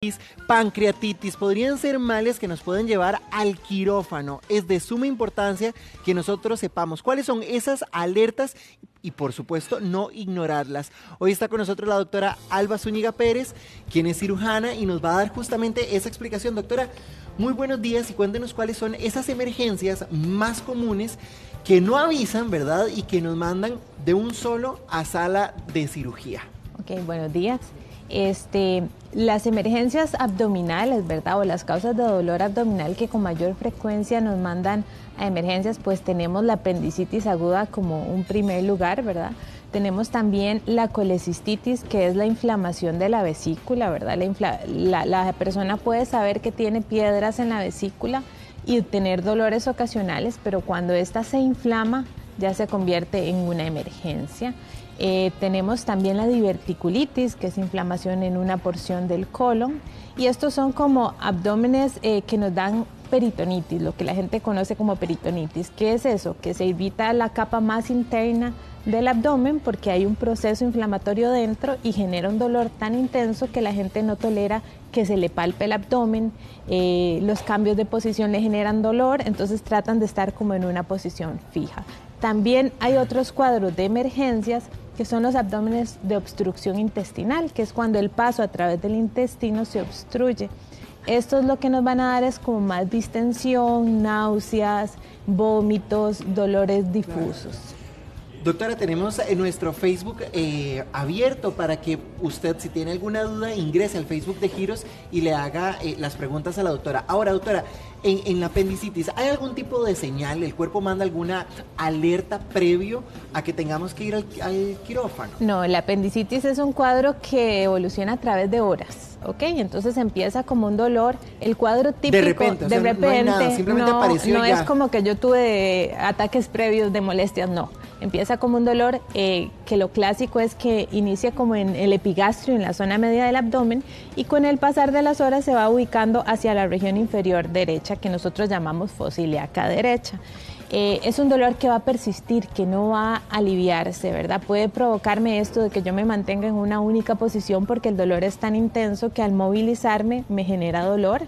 gastritis, pancreatitis, podrían ser males que nos pueden llevar al quirófano. Es de suma importancia que nosotros sepamos cuáles son esas alertas y por supuesto no ignorarlas. Hoy está con nosotros la doctora Alba Zúñiga Pérez, quien es cirujana y nos va a dar justamente esa explicación. Doctora, muy buenos días y cuéntenos cuáles son esas emergencias más comunes que no avisan, ¿verdad? Y que nos mandan de un solo a sala de cirugía. Ok, buenos días. Las emergencias abdominales, ¿verdad? O las causas de dolor abdominal que con mayor frecuencia nos mandan a emergencias, pues tenemos la apendicitis aguda como un primer lugar, ¿verdad? Tenemos también la colecistitis, que es la inflamación de la vesícula, ¿verdad? La persona puede saber que tiene piedras en la vesícula y tener dolores ocasionales, pero cuando ésta se inflama ya se convierte en una emergencia. Tenemos también la diverticulitis, que es inflamación en una porción del colon, y estos son como abdómenes que nos dan peritonitis, lo que la gente conoce como peritonitis. ¿Qué es eso? Que se irrita la capa más interna del abdomen porque hay un proceso inflamatorio dentro y genera un dolor tan intenso que la gente no tolera que se le palpe el abdomen, los cambios de posición le generan dolor, entonces tratan de estar como en una posición fija. También hay otros cuadros de emergencias que son los abdómenes de obstrucción intestinal, que es cuando el paso a través del intestino se obstruye. Esto es lo que nos van a dar es como más distensión, náuseas, vómitos, dolores difusos. Doctora, tenemos en nuestro Facebook abierto para que usted, si tiene alguna duda, ingrese al Facebook de Giros y le haga las preguntas a la doctora. Ahora, doctora, en la apendicitis, ¿hay algún tipo de señal? ¿El cuerpo manda alguna alerta previo a que tengamos que ir al quirófano? No, la apendicitis es un cuadro que evoluciona a través de horas, ¿ok? Entonces empieza como un dolor, el cuadro típico... De repente, no hay nada, simplemente apareció no ya. Es como que yo tuve ataques previos de molestias, no. Empieza como un dolor que lo clásico es que inicia como en el epigastrio, en la zona media del abdomen, y con el pasar de las horas se va ubicando hacia la región inferior derecha, que nosotros llamamos fosa ilíaca derecha. Es un dolor que va a persistir, que no va a aliviarse, ¿verdad? Puede provocarme esto de que yo me mantenga en una única posición porque el dolor es tan intenso que al movilizarme me genera dolor.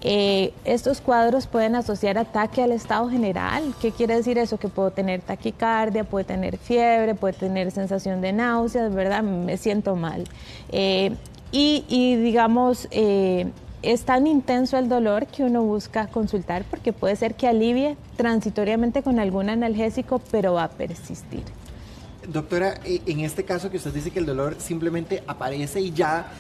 Estos cuadros pueden asociar ataque al estado general. ¿Qué quiere decir eso? Que puedo tener taquicardia, puedo tener fiebre, puedo tener sensación de náuseas, ¿verdad? Me siento mal. Digamos, es tan intenso el dolor que uno busca consultar porque puede ser que alivie transitoriamente con algún analgésico, pero va a persistir. Doctora, en este caso que usted dice que el dolor simplemente aparece y ya...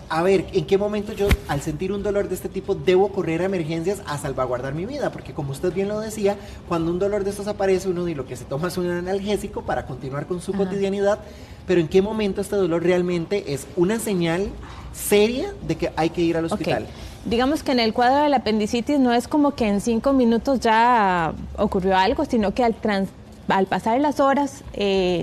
A ver, ¿en qué momento yo, al sentir un dolor de este tipo, debo correr a emergencias a salvaguardar mi vida? Porque como usted bien lo decía, cuando un dolor de estos aparece, uno lo que se toma es un analgésico para continuar con su cotidianidad, pero ¿en qué momento este dolor realmente es una señal seria de que hay que ir al hospital? Okay. Digamos que en el cuadro de la apendicitis no es como que en 5 minutos ya ocurrió algo, sino que al pasar las horas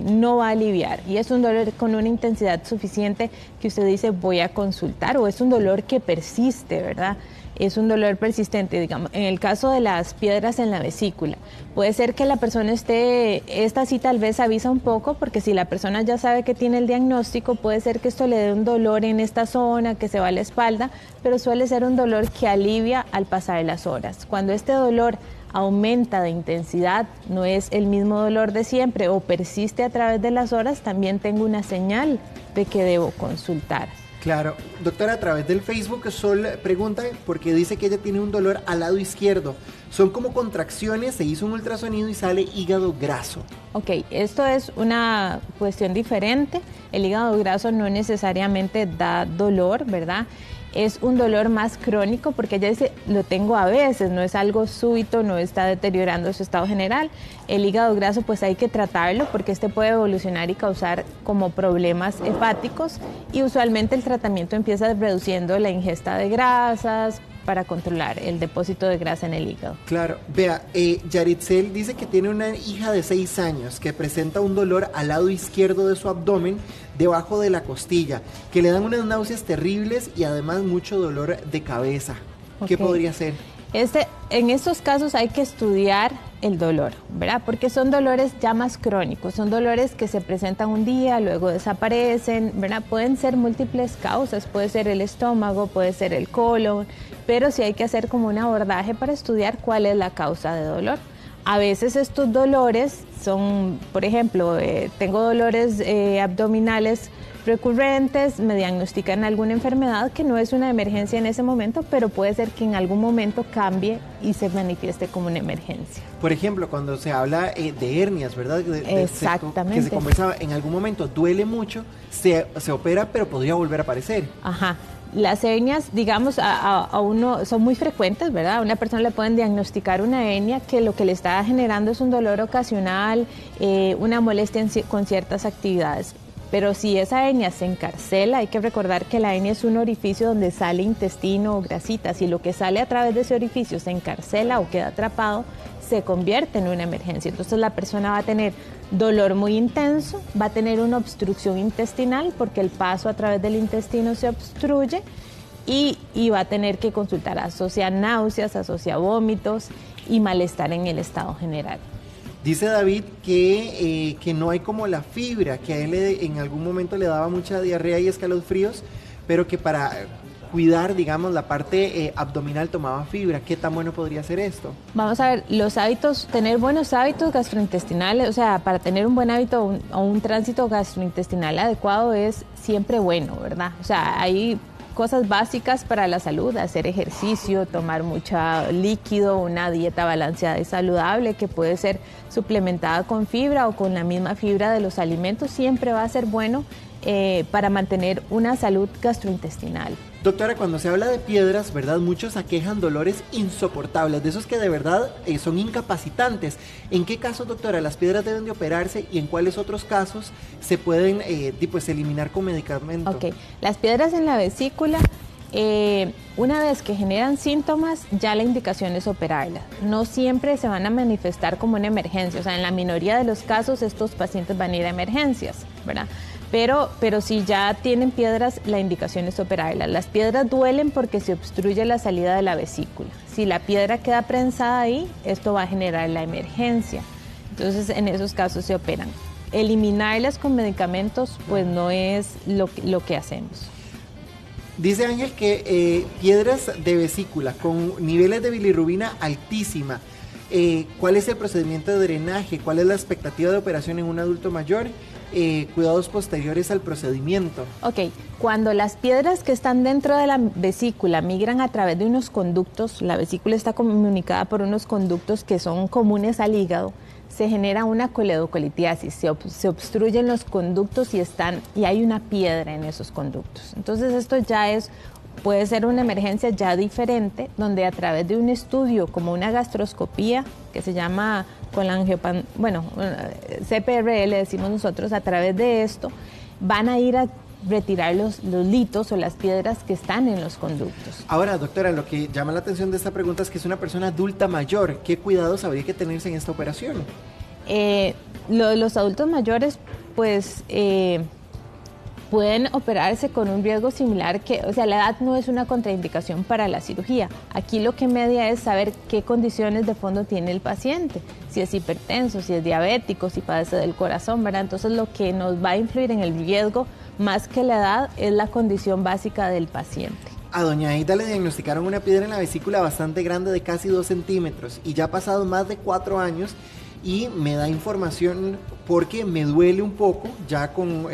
no va a aliviar y es un dolor con una intensidad suficiente que usted dice voy a consultar, o es un dolor que persiste, ¿verdad? Es un dolor persistente, digamos, en el caso de las piedras en la vesícula. Puede ser que la persona esta sí tal vez avisa un poco, porque si la persona ya sabe que tiene el diagnóstico, puede ser que esto le dé un dolor en esta zona, que se va a la espalda, pero suele ser un dolor que alivia al pasar las horas. Cuando este dolor aumenta de intensidad, no es el mismo dolor de siempre o persiste a través de las horas, también tengo una señal de que debo consultar. Claro. Doctora, a través del Facebook, Sol pregunta porque dice que ella tiene un dolor al lado izquierdo. Son como contracciones, se hizo un ultrasonido y sale hígado graso. Ok, esto es una cuestión diferente. El hígado graso no necesariamente da dolor, ¿verdad? Es un dolor más crónico porque ella dice, lo tengo a veces, no es algo súbito, no está deteriorando su estado general. El hígado graso pues hay que tratarlo porque este puede evolucionar y causar como problemas hepáticos y usualmente el tratamiento empieza reduciendo la ingesta de grasas para controlar el depósito de grasa en el hígado. Claro, vea, Yaritzel dice que tiene una hija de 6 años que presenta un dolor al lado izquierdo de su abdomen, debajo de la costilla, que le dan unas náuseas terribles y además mucho dolor de cabeza. ¿Qué podría ser? En estos casos hay que estudiar el dolor, ¿verdad? Porque son dolores ya más crónicos, son dolores que se presentan un día, luego desaparecen, ¿verdad? Pueden ser múltiples causas, puede ser el estómago, puede ser el colon, pero sí hay que hacer como un abordaje para estudiar cuál es la causa de dolor. A veces estos dolores son, por ejemplo, tengo dolores abdominales recurrentes, me diagnostican alguna enfermedad que no es una emergencia en ese momento, pero puede ser que en algún momento cambie y se manifieste como una emergencia. Por ejemplo, cuando se habla de hernias, ¿verdad? Exactamente. Que se conversaba en algún momento, duele mucho, se opera, pero podría volver a aparecer. Ajá. Las hernias, digamos, a uno son muy frecuentes, ¿verdad? A una persona le pueden diagnosticar una hernia que lo que le está generando es un dolor ocasional, una molestia con ciertas actividades. Pero si esa hernia se encarcela, hay que recordar que la hernia es un orificio donde sale intestino o grasita. Si lo que sale a través de ese orificio se encarcela o queda atrapado, se convierte en una emergencia. Entonces la persona va a tener dolor muy intenso, va a tener una obstrucción intestinal porque el paso a través del intestino se obstruye y va a tener que consultar. Asocia náuseas, asocia vómitos y malestar en el estado general. Dice David que no hay como la fibra, que a él en algún momento le daba mucha diarrea y escalofríos, pero que para cuidar, digamos, la parte abdominal tomaba fibra. ¿Qué tan bueno podría ser esto? Vamos a ver, los hábitos, tener buenos hábitos gastrointestinales, o sea, para tener un buen hábito o un tránsito gastrointestinal adecuado es siempre bueno, ¿verdad? O sea, hay cosas básicas para la salud, hacer ejercicio, tomar mucho líquido, una dieta balanceada y saludable que puede ser suplementada con fibra o con la misma fibra de los alimentos, siempre va a ser bueno para mantener una salud gastrointestinal. Doctora, cuando se habla de piedras, ¿verdad? Muchos aquejan dolores insoportables, de esos que de verdad son incapacitantes. ¿En qué casos, doctora, las piedras deben de operarse y en cuáles otros casos se pueden pues, eliminar con medicamento? Ok, las piedras en la vesícula, una vez que generan síntomas, ya la indicación es operarlas. No siempre se van a manifestar como una emergencia, o sea, en la minoría de los casos estos pacientes van a ir a emergencias, ¿verdad? Pero si ya tienen piedras, la indicación es operarlas. Las piedras duelen porque se obstruye la salida de la vesícula. Si la piedra queda prensada ahí, esto va a generar la emergencia. Entonces, en esos casos se operan. Eliminarlas con medicamentos, pues no es lo que hacemos. Dice Ángel que piedras de vesícula con niveles de bilirrubina altísima. ¿Cuál es el procedimiento de drenaje? ¿Cuál es la expectativa de operación en un adulto mayor? Cuidados posteriores al procedimiento. Ok, cuando las piedras que están dentro de la vesícula migran a través de unos conductos, la vesícula está comunicada por unos conductos que son comunes al hígado, se genera una coledocolitiasis, se obstruyen los conductos y hay una piedra en esos conductos. Entonces esto ya puede ser una emergencia ya diferente, donde a través de un estudio como una gastroscopía, que se llama CPRL, decimos nosotros, a través de esto van a ir a retirar los litos o las piedras que están en los conductos. Ahora, doctora, lo que llama la atención de esta pregunta es que es una persona adulta mayor. ¿Qué cuidados habría que tenerse en esta operación? Los adultos mayores, pues pueden operarse con un riesgo similar o sea, la edad no es una contraindicación para la cirugía. Aquí lo que media es saber qué condiciones de fondo tiene el paciente, si es hipertenso, si es diabético, si padece del corazón, ¿verdad? Entonces lo que nos va a influir en el riesgo más que la edad es la condición básica del paciente. A doña Aida le diagnosticaron una piedra en la vesícula bastante grande de casi 2 centímetros y ya ha pasado más de 4 años y me da información porque me duele un poco, ya con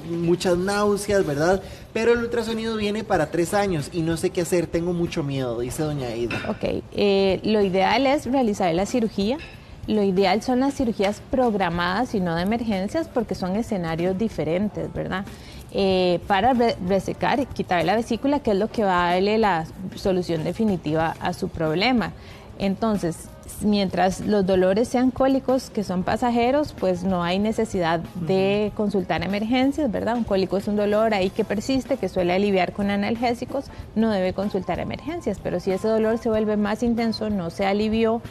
muchas náuseas, ¿verdad? Pero el ultrasonido viene para 3 años y no sé qué hacer, tengo mucho miedo, dice doña Aida. Ok, lo ideal es realizar la cirugía. Lo ideal son las cirugías programadas y no de emergencias porque son escenarios diferentes, ¿verdad? Para resecar y quitar la vesícula, que es lo que va a darle la solución definitiva a su problema. Entonces, mientras los dolores sean cólicos, que son pasajeros, pues no hay necesidad de consultar emergencias, ¿verdad? Un cólico es un dolor ahí que persiste, que suele aliviar con analgésicos, no debe consultar emergencias, pero si ese dolor se vuelve más intenso, no se alivió,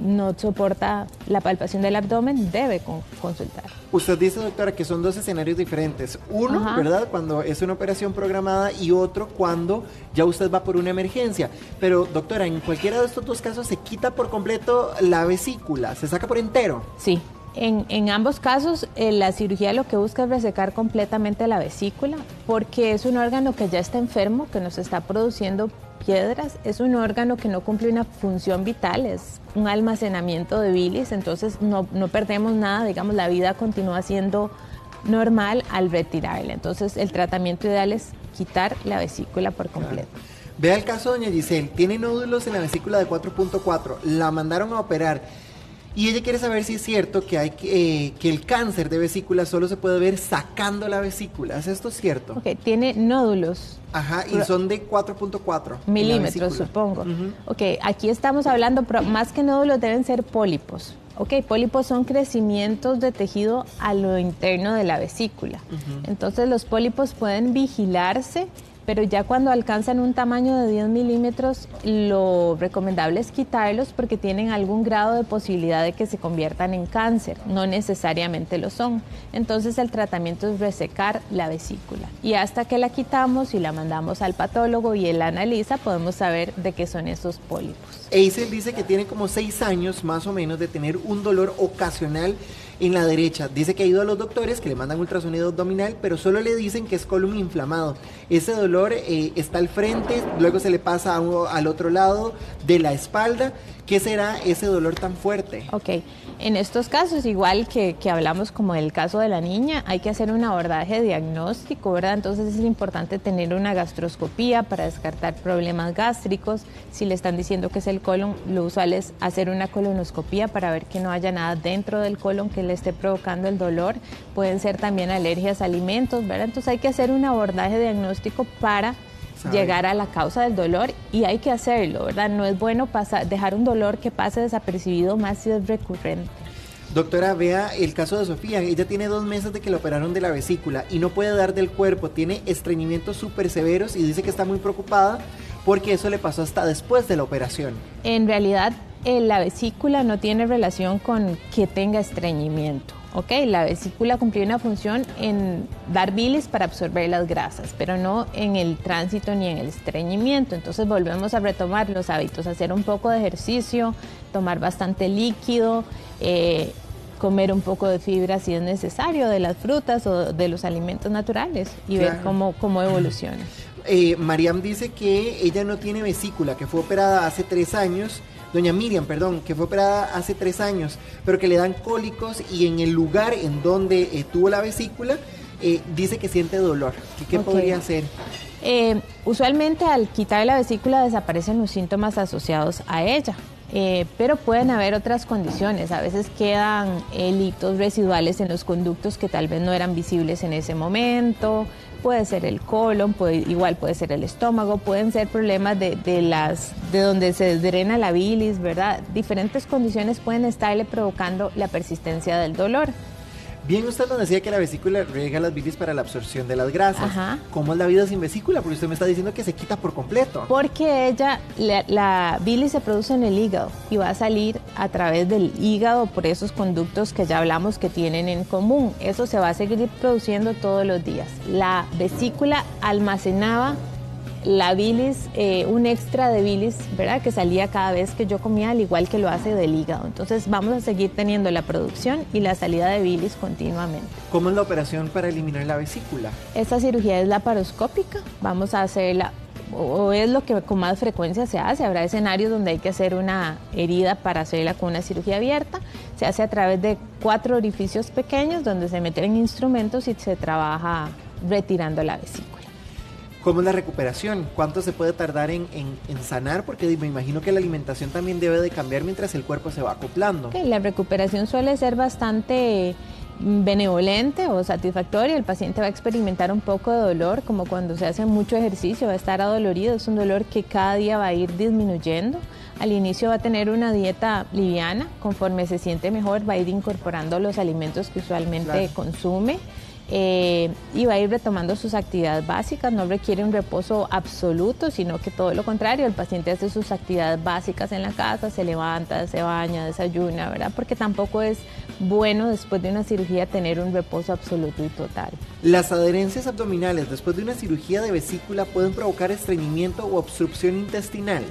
no soporta la palpación del abdomen, debe consultar. Usted dice, doctora, que son 2 escenarios diferentes. Uno, ajá, ¿verdad?, cuando es una operación programada y otro cuando ya usted va por una emergencia. Pero, doctora, en cualquiera de estos 2 casos se quita por completo completo la vesícula, se saca por entero. Sí. En ambos casos, la cirugía lo que busca es resecar completamente la vesícula porque es un órgano que ya está enfermo, que nos está produciendo piedras, es un órgano que no cumple una función vital, es un almacenamiento de bilis, entonces no perdemos nada, digamos, la vida continúa siendo normal al retirarla. Entonces el tratamiento ideal es quitar la vesícula por completo. Claro. Vea el caso de doña Giselle, tiene nódulos en la vesícula de 4.4, la mandaron a operar. Y ella quiere saber si es cierto que el cáncer de vesícula solo se puede ver sacando la vesícula. ¿Es esto cierto? Ok, tiene nódulos. Ajá, y son de 4.4 milímetros, supongo. Ok, aquí estamos hablando, pero más que nódulos deben ser pólipos. Ok, pólipos son crecimientos de tejido a lo interno de la vesícula. Entonces los pólipos pueden vigilarse, pero ya cuando alcanzan un tamaño de 10 milímetros, lo recomendable es quitarlos porque tienen algún grado de posibilidad de que se conviertan en cáncer. No necesariamente lo son. Entonces el tratamiento es resecar la vesícula. Y hasta que la quitamos y la mandamos al patólogo y él la analiza, podemos saber de qué son esos pólipos. Eisel dice que tiene como 6 años más o menos de tener un dolor ocasional en la derecha. Dice que ha ido a los doctores que le mandan ultrasonido abdominal, pero solo le dicen que es colon inflamado. Ese dolor está al frente, luego se le pasa al otro lado de la espalda. ¿Qué será ese dolor tan fuerte? Ok, en estos casos, igual que hablamos como del caso de la niña, hay que hacer un abordaje diagnóstico, ¿verdad? Entonces es importante tener una gastroscopía para descartar problemas gástricos. Si le están diciendo que es el colon, lo usual es hacer una colonoscopía para ver que no haya nada dentro del colon que le esté provocando el dolor. Pueden ser también alergias a alimentos, ¿verdad? Entonces hay que hacer un abordaje diagnóstico para llegar a la causa del dolor y hay que hacerlo, ¿verdad? No es bueno dejar un dolor que pase desapercibido más si es recurrente. Doctora, vea el caso de Sofía. Ella tiene 2 meses de que la operaron de la vesícula y no puede dar del cuerpo, tiene estreñimientos súper severos y dice que está muy preocupada porque eso le pasó hasta después de la operación. En realidad, la vesícula no tiene relación con que tenga estreñimiento. Ok, la vesícula cumple una función en dar bilis para absorber las grasas, pero no en el tránsito ni en el estreñimiento. Entonces volvemos a retomar los hábitos, hacer un poco de ejercicio, tomar bastante líquido, comer un poco de fibra si es necesario, de las frutas o de los alimentos naturales y ver cómo evoluciona. Mariam dice que ella no tiene vesícula, que fue operada hace 3 años. Doña Miriam, perdón, que fue operada hace 3 años, pero que le dan cólicos y en el lugar en donde tuvo la vesícula, dice que siente dolor. ¿Qué podría hacer? Usualmente al quitar la vesícula desaparecen los síntomas asociados a ella. Pero pueden haber otras condiciones, a veces quedan litos residuales en los conductos que tal vez no eran visibles en ese momento, puede ser el colon, igual puede ser el estómago, pueden ser problemas de donde se drena la bilis, ¿verdad? Diferentes condiciones pueden estarle provocando la persistencia del dolor. Bien, usted nos decía que la vesícula riega las bilis para la absorción de las grasas. Ajá. ¿Cómo es la vida sin vesícula? Porque usted me está diciendo que se quita por completo. Porque la bilis se produce en el hígado y va a salir a través del hígado por esos conductos que ya hablamos que tienen en común. Eso se va a seguir produciendo todos los días. La vesícula almacenaba la bilis, un extra de bilis, ¿verdad? Que salía cada vez que yo comía, al igual que lo hace del hígado. Entonces vamos a seguir teniendo la producción y la salida de bilis continuamente. ¿Cómo es la operación para eliminar la vesícula? Esta cirugía es laparoscópica. Vamos a hacerla, o es lo que con más frecuencia se hace. Habrá escenarios donde hay que hacer una herida para hacerla con una cirugía abierta. Se hace a través de 4 orificios pequeños donde se meten instrumentos y se trabaja retirando la vesícula. ¿Cómo es la recuperación? ¿Cuánto se puede tardar en sanar? Porque me imagino que la alimentación también debe de cambiar mientras el cuerpo se va acoplando. Okay, la recuperación suele ser bastante benevolente o satisfactoria. El paciente va a experimentar un poco de dolor, como cuando se hace mucho ejercicio, va a estar adolorido. Es un dolor que cada día va a ir disminuyendo. Al inicio va a tener una dieta liviana. Conforme se siente mejor, va a ir incorporando los alimentos que usualmente consume. Y va a ir retomando sus actividades básicas. No requiere un reposo absoluto, sino que todo lo contrario, el paciente hace sus actividades básicas en la casa, se levanta, se baña, desayuna, ¿verdad? Porque tampoco es bueno después de una cirugía tener un reposo absoluto y total. Las adherencias abdominales después de una cirugía de vesícula pueden provocar estreñimiento o obstrucción intestinal.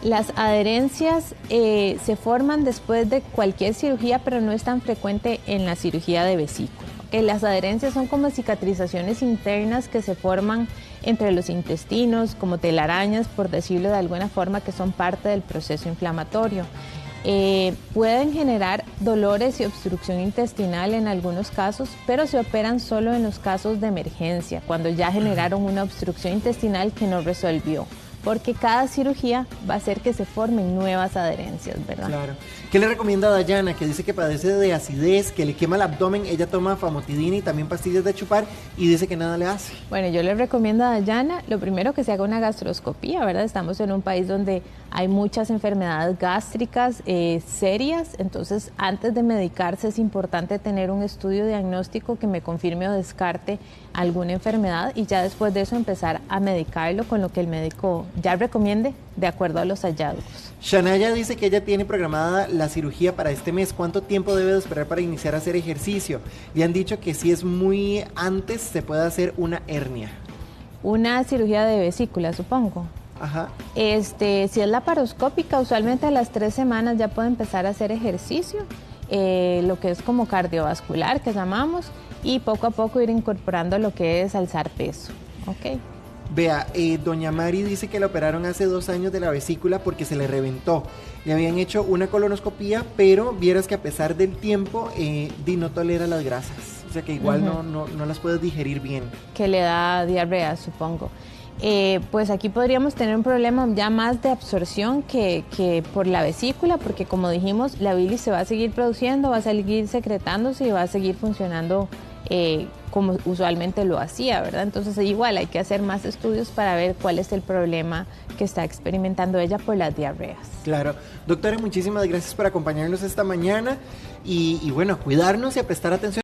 Las adherencias se forman después de cualquier cirugía, pero no es tan frecuente en la cirugía de vesícula. Las adherencias son como cicatrizaciones internas que se forman entre los intestinos, como telarañas, por decirlo de alguna forma, que son parte del proceso inflamatorio. Pueden generar dolores y obstrucción intestinal en algunos casos, pero se operan solo en los casos de emergencia, cuando ya generaron una obstrucción intestinal que no resolvió, porque cada cirugía va a hacer que se formen nuevas adherencias, ¿verdad? Claro. ¿Qué le recomienda a Dayana, que dice que padece de acidez, que le quema el abdomen? Ella toma famotidina y también pastillas de chupar y dice que nada le hace. Bueno, yo le recomiendo a Dayana, lo primero, que se haga una gastroscopía, ¿verdad? Estamos en un país donde hay muchas enfermedades gástricas serias, entonces antes de medicarse es importante tener un estudio diagnóstico que me confirme o descarte alguna enfermedad y ya después de eso empezar a medicarlo con lo que el médico ya recomiende de acuerdo a los hallazgos. Shanaya dice que ella tiene programada la cirugía para este mes. ¿Cuánto tiempo debe de esperar para iniciar a hacer ejercicio? Le han dicho que si es muy antes se puede hacer una hernia. Una cirugía de vesícula, supongo. Ajá. Si es laparoscópica, usualmente a las 3 semanas ya puede empezar a hacer ejercicio, lo que es como cardiovascular, que llamamos, y poco a poco ir incorporando lo que es alzar peso. ¿Ok? Vea, doña Mari dice que la operaron hace 2 años de la vesícula porque se le reventó. Le habían hecho una colonoscopía, pero vieras que a pesar del tiempo, no tolera las grasas. O sea que igual no las puedes digerir bien. Que le da diarrea, supongo. Pues aquí podríamos tener un problema ya más de absorción que por la vesícula, porque como dijimos, la bilis se va a seguir produciendo, va a seguir secretándose y va a seguir funcionando como usualmente lo hacía, ¿verdad? Entonces igual hay que hacer más estudios para ver cuál es el problema que está experimentando ella por las diarreas. Claro. Doctora, muchísimas gracias por acompañarnos esta mañana y bueno, cuidarnos y a prestar atención.